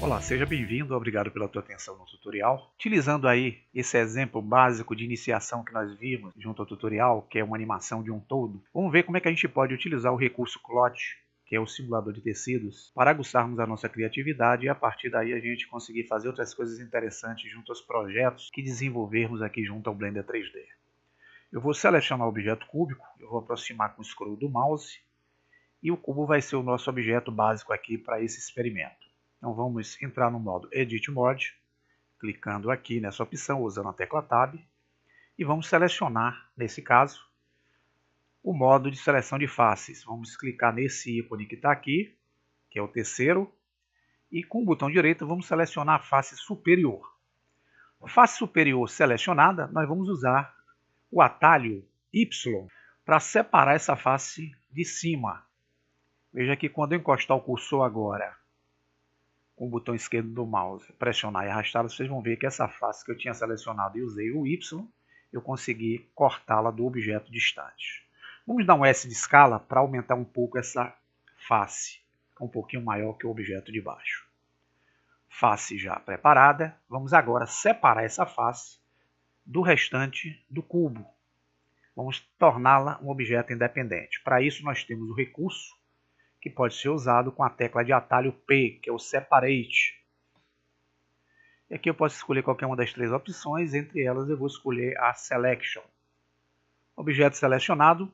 Olá, seja bem-vindo, obrigado pela tua atenção no tutorial. Utilizando aí esse exemplo básico de iniciação que nós vimos junto ao tutorial, que é uma animação de um todo, vamos ver como é que a gente pode utilizar o recurso CLOT, que é o simulador de tecidos, para aguçarmos a nossa criatividade e a partir daí a gente conseguir fazer outras coisas interessantes junto aos projetos que desenvolvermos aqui junto ao Blender 3D. Eu vou selecionar o objeto cúbico, eu vou aproximar com o scroll do mouse e o cubo vai ser o nosso objeto básico aqui para esse experimento. Então vamos entrar no modo Edit Mode, clicando aqui nessa opção, usando a tecla Tab, e vamos selecionar, nesse caso, o modo de seleção de faces. Vamos clicar nesse ícone que está aqui, que é o terceiro, e com o botão direito vamos selecionar a face superior. A face superior selecionada, nós vamos usar o atalho Y para separar essa face de cima. Veja que quando eu encostar o cursor agora, com o botão esquerdo do mouse, pressionar e arrastar, vocês vão ver que essa face que eu tinha selecionado e usei o Y, eu consegui cortá-la do objeto distante. Vamos dar um S de escala para aumentar um pouco essa face, um pouquinho maior que o objeto de baixo. Face já preparada, vamos agora separar essa face do restante do cubo. Vamos torná-la um objeto independente. Para isso nós temos o recurso que pode ser usado com a tecla de atalho P, que é o Separate. E aqui eu posso escolher qualquer uma das três opções, entre elas eu vou escolher a Selection. Objeto selecionado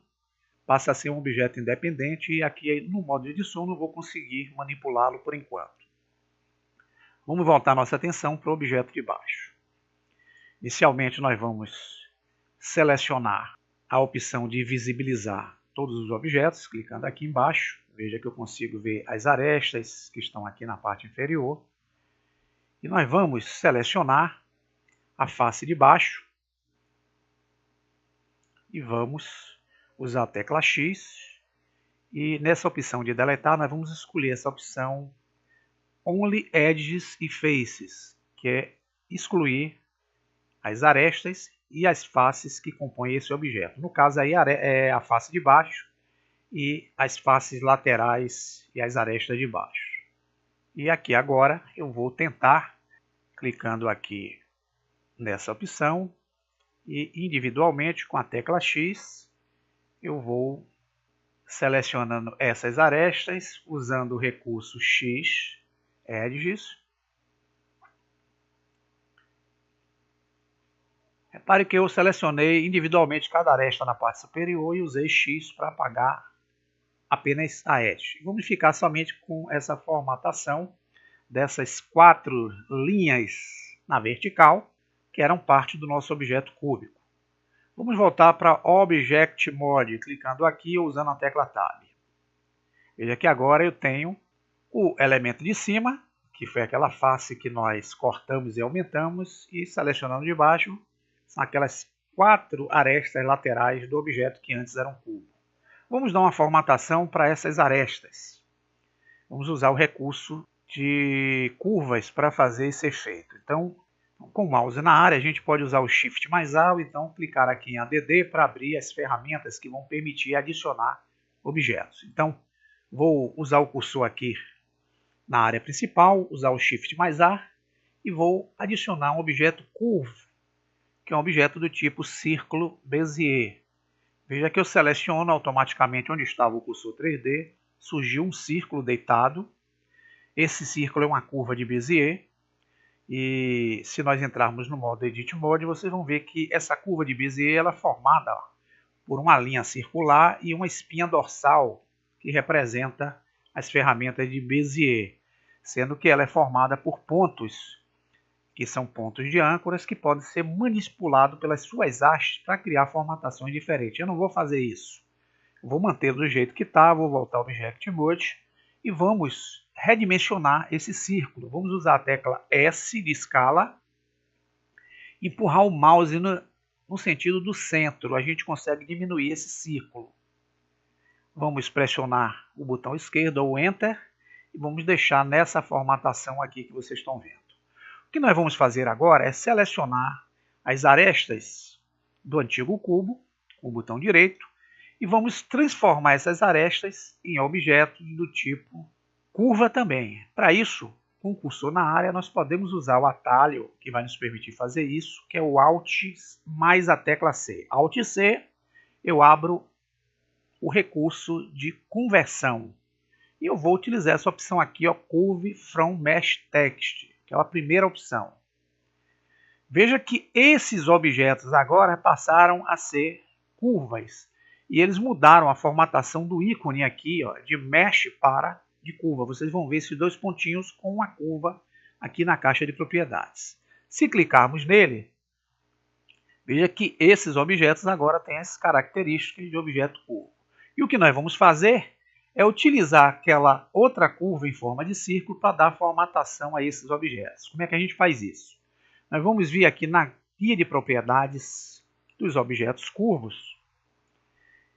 passa a ser um objeto independente e aqui no modo de edição não vou conseguir manipulá-lo por enquanto. Vamos voltar nossa atenção para o objeto de baixo. Inicialmente nós vamos selecionar a opção de visibilizar todos os objetos, clicando aqui embaixo. Veja que eu consigo ver as arestas que estão aqui na parte inferior. E nós vamos selecionar a face de baixo. E vamos usar a tecla X. E nessa opção de deletar, nós vamos escolher essa opção Only Edges e Faces, que é excluir as arestas e as faces que compõem esse objeto. No caso aí é a face de baixo e as faces laterais e as arestas de baixo. E aqui agora eu vou tentar, clicando aqui nessa opção e individualmente com a tecla X, eu vou selecionando essas arestas usando o recurso X Edges. Repare que eu selecionei individualmente cada aresta na parte superior e usei X para apagar apenas a edge. Vamos ficar somente com essa formatação dessas 4 linhas na vertical, que eram parte do nosso objeto cúbico. Vamos voltar para Object Mode, clicando aqui ou usando a tecla Tab. Veja que agora eu tenho o elemento de cima, que foi aquela face que nós cortamos e aumentamos, e selecionando de baixo, são aquelas 4 arestas laterais do objeto que antes era um cubo. Vamos dar uma formatação para essas arestas. Vamos usar o recurso de curvas para fazer esse efeito. Então, com o mouse na área, a gente pode usar o Shift mais A, ou então clicar aqui em ADD para abrir as ferramentas que vão permitir adicionar objetos. Então, vou usar o cursor aqui na área principal, usar o Shift mais A e vou adicionar um objeto Curve, que é um objeto do tipo Círculo Bezier. Veja que eu seleciono automaticamente onde estava o cursor 3D, surgiu um círculo deitado. Esse círculo é uma curva de Bezier. E se nós entrarmos no modo Edit Mode, vocês vão ver que essa curva de Bezier ela é formada por uma linha circular e uma espinha dorsal, que representa as ferramentas de Bezier, sendo que ela é formada por pontos, que são pontos de âncoras que podem ser manipulados pelas suas hastes para criar formatações diferentes. Eu não vou fazer isso. Eu vou mantê-lo do jeito que está, vou voltar ao Object Mode e vamos redimensionar esse círculo. Vamos usar a tecla S de escala e empurrar o mouse no sentido do centro. A gente consegue diminuir esse círculo. Vamos pressionar o botão esquerdo ou Enter e vamos deixar nessa formatação aqui que vocês estão vendo. O que nós vamos fazer agora é selecionar as arestas do antigo cubo com o botão direito e vamos transformar essas arestas em objetos do tipo curva também. Para isso, com o cursor na área, nós podemos usar o atalho que vai nos permitir fazer isso, que é o Alt mais a tecla C. Alt C, eu abro o recurso de conversão. E eu vou utilizar essa opção aqui, ó, Curve from Mesh Text, que é a primeira opção. Veja que esses objetos agora passaram a ser curvas. E eles mudaram a formatação do ícone aqui, ó, de mesh para de curva. Vocês vão ver esses dois pontinhos com uma curva aqui na caixa de propriedades. Se clicarmos nele, veja que esses objetos agora têm as características de objeto curvo. E o que nós vamos fazer é utilizar aquela outra curva em forma de círculo para dar formatação a esses objetos. Como é que a gente faz isso? Nós vamos vir aqui na guia de propriedades dos objetos curvos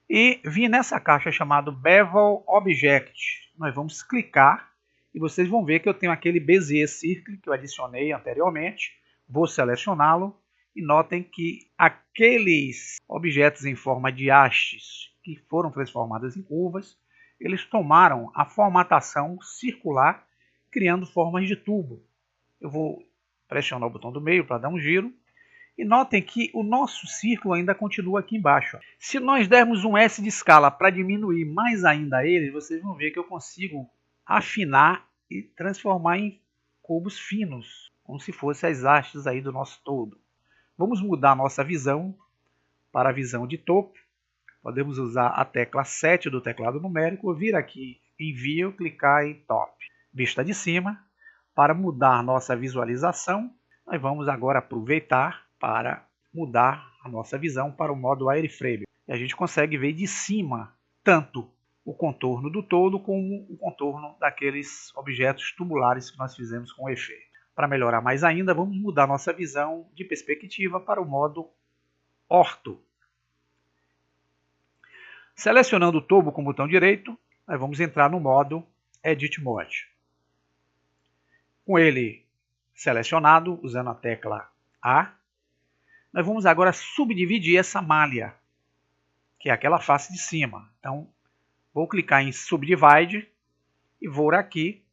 e vir nessa caixa chamada Bevel Object. Nós vamos clicar e vocês vão ver que eu tenho aquele Bezier Circle que eu adicionei anteriormente. Vou selecioná-lo e notem que aqueles objetos em forma de hastes que foram transformados em curvas, eles tomaram a formatação circular, criando formas de tubo. Eu vou pressionar o botão do meio para dar um giro. E notem que o nosso círculo ainda continua aqui embaixo. Se nós dermos um S de escala para diminuir mais ainda ele, vocês vão ver que eu consigo afinar e transformar em cubos finos, como se fossem as hastes aí do nosso todo. Vamos mudar a nossa visão para a visão de topo. Podemos usar a tecla 7 do teclado numérico, vir aqui em View, clicar em Top. Vista de cima. Para mudar nossa visualização, nós vamos agora aproveitar para mudar a nossa visão para o modo Wireframe. E a gente consegue ver de cima tanto o contorno do todo como o contorno daqueles objetos tubulares que nós fizemos com o efeito. Para melhorar mais ainda, vamos mudar nossa visão de perspectiva para o modo Ortho. Selecionando o topo com o botão direito, nós vamos entrar no modo Edit Mode. Com ele selecionado, usando a tecla A, nós vamos agora subdividir essa malha, que é aquela face de cima. Então, vou clicar em Subdivide e vou aqui,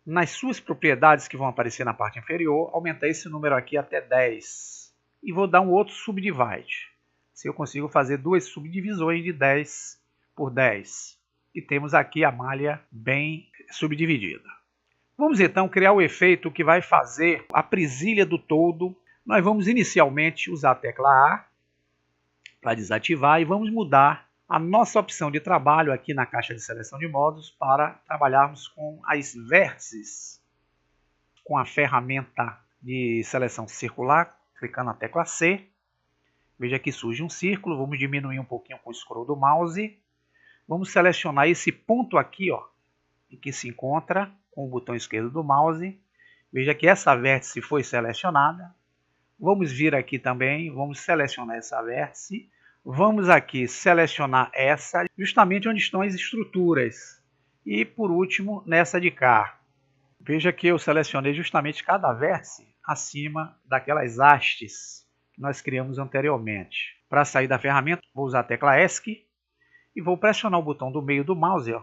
nas suas propriedades que vão aparecer na parte inferior, aumentar esse número aqui até 10. E vou dar um outro Subdivide. Se eu consigo fazer duas subdivisões de 10 por 10. E temos aqui a malha bem subdividida. Vamos então criar o efeito que vai fazer a presilha do todo. Nós vamos inicialmente usar a tecla A para desativar e vamos mudar a nossa opção de trabalho aqui na caixa de seleção de modos para trabalharmos com as vértices. Com a ferramenta de seleção circular, clicando na tecla C. Veja que surge um círculo, vamos diminuir um pouquinho com o scroll do mouse. Vamos selecionar esse ponto aqui, ó, em que se encontra com o botão esquerdo do mouse. Veja que essa vértice foi selecionada. Vamos vir aqui também, vamos selecionar essa vértice. Vamos aqui selecionar essa, justamente onde estão as estruturas. E por último, nessa de cá. Veja que eu selecionei justamente cada vértice acima daquelas hastes que nós criamos anteriormente. Para sair da ferramenta, vou usar a tecla ESC e vou pressionar o botão do meio do mouse. Ó.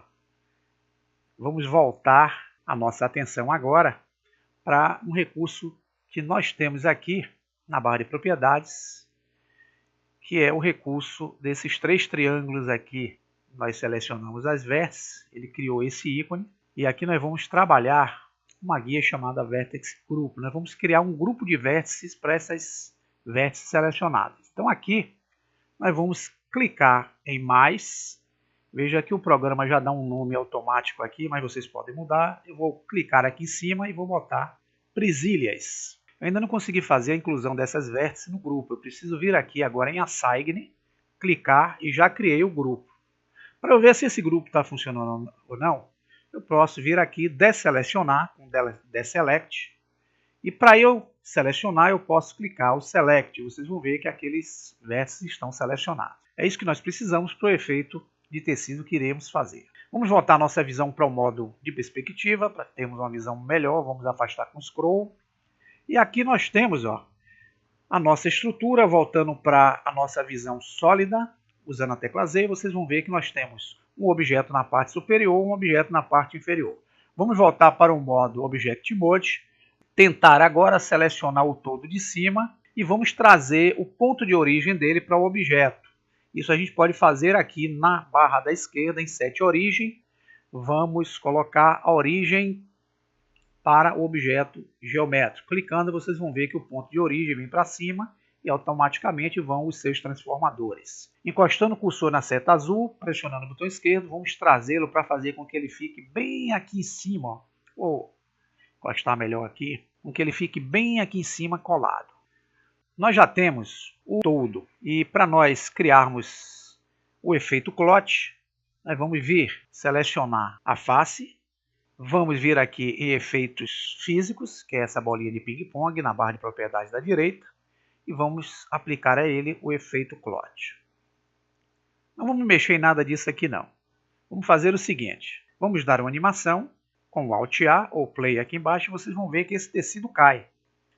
Vamos voltar a nossa atenção agora para um recurso que nós temos aqui na barra de propriedades, que é o recurso desses três triângulos aqui. Nós selecionamos as vértices, ele criou esse ícone, e aqui nós vamos trabalhar uma guia chamada Vertex Group. Nós vamos criar um grupo de vértices para essas vértices selecionadas. Então aqui nós vamos clicar em mais. Veja que o programa já dá um nome automático aqui, mas vocês podem mudar. Eu vou clicar aqui em cima e vou botar presilhas. Eu ainda não consegui fazer a inclusão dessas vértices no grupo. Eu preciso vir aqui agora em Assign, clicar e já criei o grupo. Para eu ver se esse grupo está funcionando ou não, eu posso vir aqui desselecionar com Deselect. E para eu selecionar, eu posso clicar o Select. Vocês vão ver que aqueles vértices estão selecionados. É isso que nós precisamos para o efeito de tecido que iremos fazer. Vamos voltar a nossa visão para o modo de perspectiva, para termos uma visão melhor. Vamos afastar com o scroll. E aqui nós temos, ó, a nossa estrutura, voltando para a nossa visão sólida, usando a tecla Z, vocês vão ver que nós temos um objeto na parte superior, um objeto na parte inferior. Vamos voltar para o modo Object Mode, tentar agora selecionar o todo de cima e vamos trazer o ponto de origem dele para o objeto. Isso a gente pode fazer aqui na barra da esquerda, em Set Origem. Vamos colocar a origem para o objeto geométrico. Clicando, vocês vão ver que o ponto de origem vem para cima e automaticamente vão os seus transformadores. Encostando o cursor na seta azul, pressionando o botão esquerdo, vamos trazê-lo para fazer com que ele fique bem aqui em cima. Vou encostar melhor aqui, com que ele fique bem aqui em cima colado. Nós já temos o todo e para nós criarmos o efeito cloth, nós vamos vir selecionar a face. Vamos vir aqui em efeitos físicos, que é essa bolinha de ping-pong na barra de propriedades da direita, e vamos aplicar a ele o efeito cloth. Não vamos mexer em nada disso aqui não. Vamos fazer o seguinte, vamos dar uma animação com o Alt A ou Play aqui embaixo, vocês vão ver que esse tecido cai.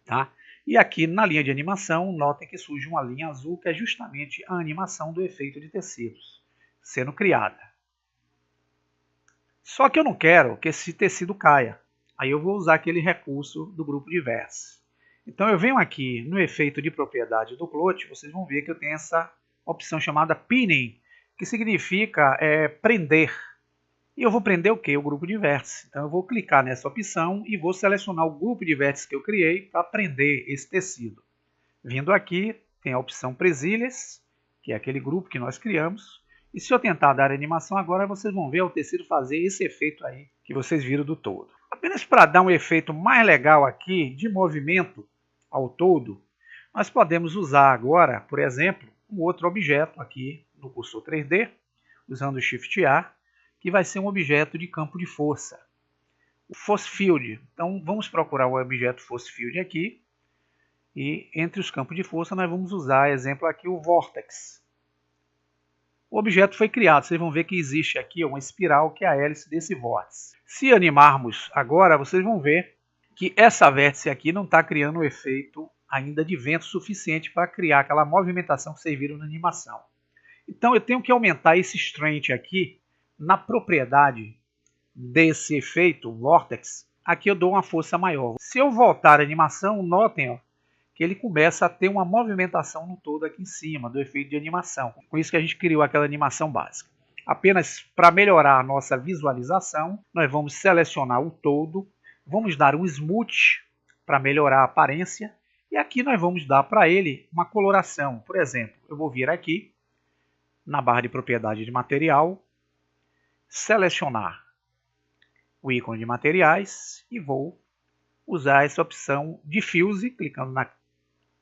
Tá? E aqui na linha de animação, notem que surge uma linha azul, que é justamente a animação do efeito de tecidos sendo criada. Só que eu não quero que esse tecido caia. Aí eu vou usar aquele recurso do grupo de vértices. Então eu venho aqui no efeito de propriedade do cloth, vocês vão ver que eu tenho essa opção chamada Pinning, que significa prender. E eu vou prender o quê? O grupo de vértices. Então eu vou clicar nessa opção e vou selecionar o grupo de vértices que eu criei para prender esse tecido. Vindo aqui, tem a opção Presilhas, que é aquele grupo que nós criamos. E se eu tentar dar animação agora, vocês vão ver o tecido fazer esse efeito aí que vocês viram do todo. Apenas para dar um efeito mais legal aqui de movimento ao todo, nós podemos usar agora, por exemplo, um outro objeto aqui no cursor 3D, usando o Shift A, que vai ser um objeto de campo de força, o Force Field. Então vamos procurar o objeto Force Field aqui, e entre os campos de força nós vamos usar, exemplo aqui, o Vortex. O objeto foi criado, vocês vão ver que existe aqui uma espiral que é a hélice desse vórtice. Se animarmos agora, vocês vão ver que essa vértice aqui não está criando um efeito ainda de vento suficiente para criar aquela movimentação que vocês viram na animação. Então eu tenho que aumentar esse strength aqui na propriedade desse efeito Vortex. Aqui eu dou uma força maior. Se eu voltar a animação, notem, ó, que ele começa a ter uma movimentação no todo aqui em cima do efeito de animação. Com isso que a gente criou aquela animação básica. Apenas para melhorar a nossa visualização, nós vamos selecionar o todo, vamos dar um smooth para melhorar a aparência, e aqui nós vamos dar para ele uma coloração. Por exemplo, eu vou vir aqui na barra de propriedade de material, selecionar o ícone de materiais e vou usar essa opção Diffuse, clicando na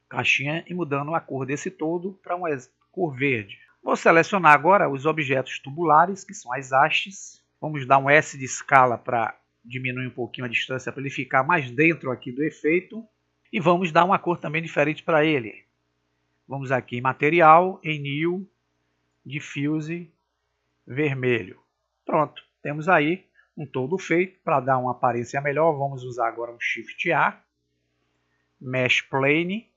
caixinha e mudando a cor desse todo para uma cor verde. Vou selecionar agora os objetos tubulares, que são as hastes. Vamos dar um S de escala para diminuir um pouquinho a distância, para ele ficar mais dentro aqui do efeito. E vamos dar uma cor também diferente para ele. Vamos aqui em Material, em New, Diffuse, Vermelho. Pronto, temos aí um todo feito. Para dar uma aparência melhor, vamos usar agora um Shift A, Mesh Plane.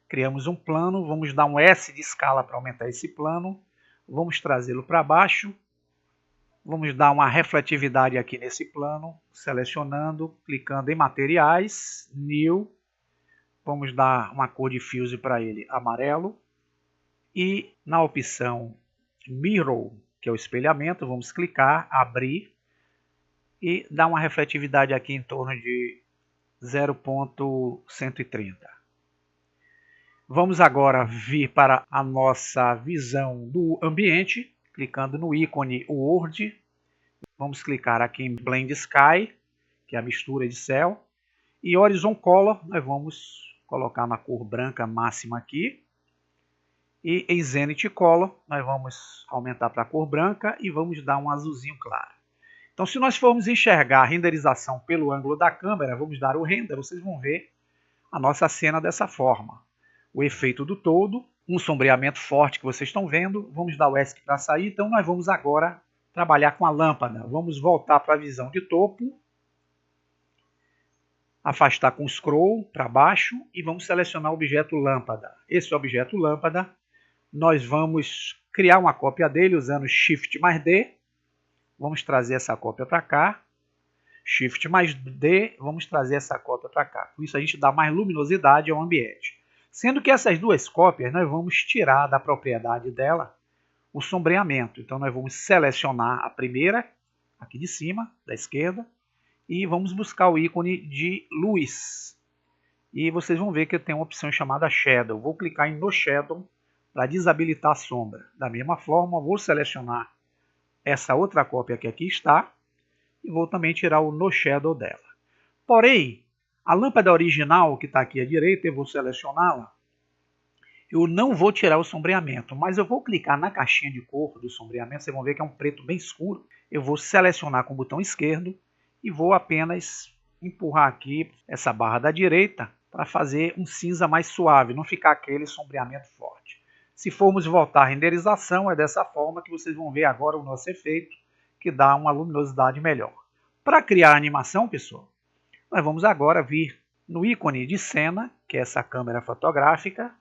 Criamos um plano, vamos dar um S de escala para aumentar esse plano, vamos trazê-lo para baixo, vamos dar uma refletividade aqui nesse plano, selecionando, clicando em materiais, New, vamos dar uma cor de fuse para ele, amarelo, e na opção Mirror, que é o espelhamento, vamos clicar, abrir, e dar uma refletividade aqui em torno de 0,130. Vamos agora vir para a nossa visão do ambiente, clicando no ícone World. Vamos clicar aqui em Blend Sky, que é a mistura de céu. E Horizon Color, nós vamos colocar na cor branca máxima aqui. E em Zenith Color, nós vamos aumentar para a cor branca e vamos dar um azulzinho claro. Então, se nós formos enxergar a renderização pelo ângulo da câmera, vamos dar o render, vocês vão ver a nossa cena dessa forma. O efeito do todo, um sombreamento forte que vocês estão vendo. Vamos dar o ESC para sair, então nós vamos agora trabalhar com a lâmpada. Vamos voltar para a visão de topo, afastar com o scroll para baixo e vamos selecionar o objeto lâmpada. Esse objeto lâmpada, nós vamos criar uma cópia dele usando Shift mais D. Vamos trazer essa cópia para cá. Shift mais D, vamos trazer essa cópia para cá. Com isso a gente dá mais luminosidade ao ambiente. Sendo que essas duas cópias nós vamos tirar da propriedade dela o sombreamento. Então nós vamos selecionar a primeira, aqui de cima, da esquerda, e vamos buscar o ícone de luz. E vocês vão ver que eu tenho uma opção chamada Shadow. Vou clicar em No Shadow para desabilitar a sombra. Da mesma forma, vou selecionar essa outra cópia que aqui está e vou também tirar o No Shadow dela. Porém, a lâmpada original que está aqui à direita, eu vou selecioná-la. Eu não vou tirar o sombreamento, mas eu vou clicar na caixinha de cor do sombreamento. Vocês vão ver que é um preto bem escuro. Eu vou selecionar com o botão esquerdo e vou apenas empurrar aqui essa barra da direita para fazer um cinza mais suave, não ficar aquele sombreamento forte. Se formos voltar à renderização, é dessa forma que vocês vão ver agora o nosso efeito, que dá uma luminosidade melhor. Para criar a animação, pessoal, nós vamos agora vir no ícone de cena, que é essa câmera fotográfica,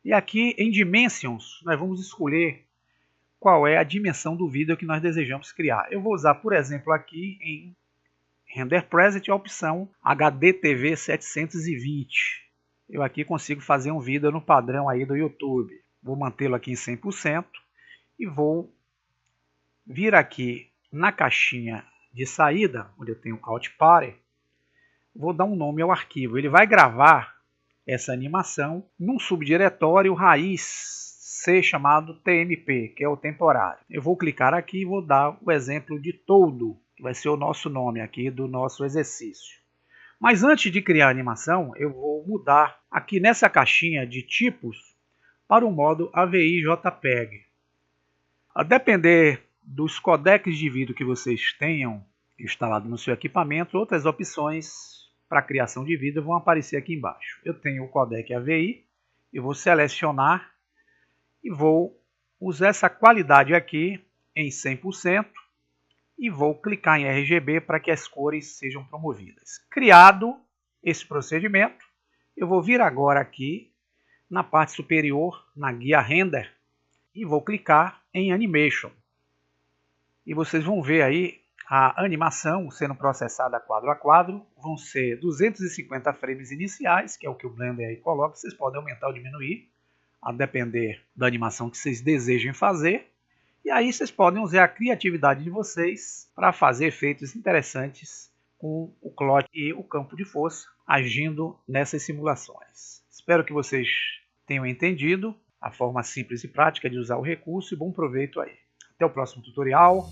e aqui em Dimensions, nós vamos escolher qual é a dimensão do vídeo que nós desejamos criar. Eu vou usar, por exemplo, aqui em Render Preset a opção HDTV 720. Eu aqui consigo fazer um vídeo no padrão aí do YouTube. Vou mantê-lo aqui em 100% e vou vir aqui na caixinha de saída, onde eu tenho Alt Party, vou dar um nome ao arquivo. Ele vai gravar essa animação num subdiretório raiz C chamado TMP, que é o temporário. Eu vou clicar aqui e vou dar o exemplo de todo, que vai ser o nosso nome aqui do nosso exercício. Mas antes de criar a animação, eu vou mudar aqui nessa caixinha de tipos para o modo AVI JPEG. A depender dos codecs de vídeo que vocês tenham instalado no seu equipamento, outras opções para a criação de vídeo vão aparecer aqui embaixo. Eu tenho o codec AVI, eu vou selecionar e vou usar essa qualidade aqui em 100% e vou clicar em RGB para que as cores sejam promovidas. Criado esse procedimento, eu vou vir agora aqui na parte superior, na guia Render, e vou clicar em Animation. E vocês vão ver aí a animação sendo processada quadro a quadro. Vão ser 250 frames iniciais, que é o que o Blender aí coloca. Vocês podem aumentar ou diminuir, a depender da animação que vocês desejem fazer. E aí vocês podem usar a criatividade de vocês para fazer efeitos interessantes com o cloth e o campo de força agindo nessas simulações. Espero que vocês tenham entendido a forma simples e prática de usar o recurso e bom proveito aí. Até o próximo tutorial.